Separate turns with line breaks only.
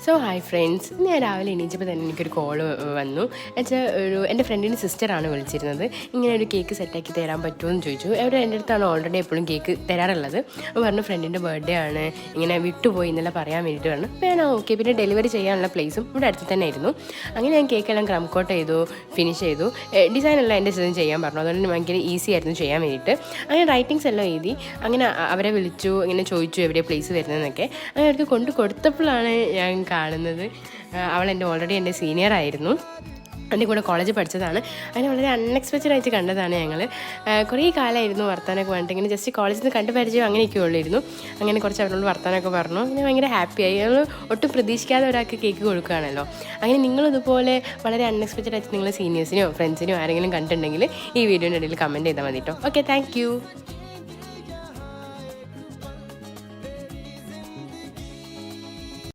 So hi friends, ഞാൻ രാവിലെ എണീച്ചപ്പോൾ തന്നെ എനിക്കൊരു കോള് വന്നു. എന്നുവെച്ചാൽ എൻ്റെ ഫ്രണ്ടിൻ്റെ സിസ്റ്ററാണ് വിളിച്ചിരുന്നത്. ഇങ്ങനെ ഒരു കേക്ക് സെറ്റാക്കി തരാൻ പറ്റുമോ എന്ന് ചോദിച്ചു. അവിടെ എൻ്റെ അടുത്താണ് ഓൾറെഡി എപ്പോഴും കേക്ക് തരാറുള്ളത്. അപ്പോൾ പറഞ്ഞു ഫ്രണ്ടിൻ്റെ ബർത്ത്ഡേ ആണ്, ഇങ്ങനെ വിട്ടുപോയി എന്നല്ല പറയാൻ വേണ്ടിയിട്ട് പറഞ്ഞു. അപ്പോൾ ഞാൻ ഓക്കെ. പിന്നെ ഡെലിവറി ചെയ്യാനുള്ള പ്ലേസും ഇവിടെ അടുത്ത് തന്നെ ആയിരുന്നു. അങ്ങനെ ഞാൻ കേക്കെല്ലാം ക്രം കോട്ട് ചെയ്തു, ഫിനിഷ് ചെയ്തു. ഡിസൈനെല്ലാം എൻ്റെ ചെന്ന് ചെയ്യാൻ പറഞ്ഞു. അതുകൊണ്ട് ഭയങ്കര ഈസി ആയിരുന്നു ചെയ്യാൻ വേണ്ടിയിട്ട്. അങ്ങനെ റൈറ്റിങ്സ് എല്ലാം എഴുതി. അങ്ങനെ അവരെ വിളിച്ചു, ഇങ്ങനെ ചോദിച്ചു എവിടെയാണ് പ്ലേസ് വരുന്നതെന്നൊക്കെ. അങ്ങനെ അവർക്ക് കൊണ്ട് കൊടുത്തപ്പോഴാണ് ഞാൻ കാണുന്നത്. അവൾ ഓൾറെഡി എൻ്റെ സീനിയർ ആയിരുന്നു, എൻ്റെ കൂടെ കോളേജിൽ പഠിച്ചതാണ്. അങ്ങനെ വളരെ അൺഎക്സ്പെക്റ്റഡ് ആയിട്ട് കണ്ടതാണ് ഞങ്ങൾ. കുറേ കാലമായിരുന്നു വർത്താനമൊക്കെ പറഞ്ഞിട്ട്, ഇങ്ങനെ ജസ്റ്റ് കോളേജിൽ നിന്ന് കണ്ട് പരിചയം അങ്ങനെയൊക്കെ ഉള്ളിരുന്നു. അങ്ങനെ കുറച്ച് അവരോട് വർത്താനമൊക്കെ പറഞ്ഞു. അങ്ങനെ ഭയങ്കര ഹാപ്പിയായി. ഞങ്ങൾ ഒട്ടും പ്രതീക്ഷിക്കാതെ ഒരാൾക്ക് കേക്ക് കൊടുക്കുകയാണല്ലോ. അങ്ങനെ നിങ്ങളിതുപോലെ വളരെ അൺഎക്സ്പെക്റ്റഡ് ആയിട്ട് നിങ്ങൾ സീനിയേഴ്സിനോ ഫ്രണ്ട്സിനോ ആരെങ്കിലും കണ്ടിട്ടുണ്ടെങ്കിൽ ഈ വീഡിയോൻ്റെ ഇടയിൽ കമൻറ്റ് ചെയ്താൽ മതി കേട്ടോ. Okay, thank you.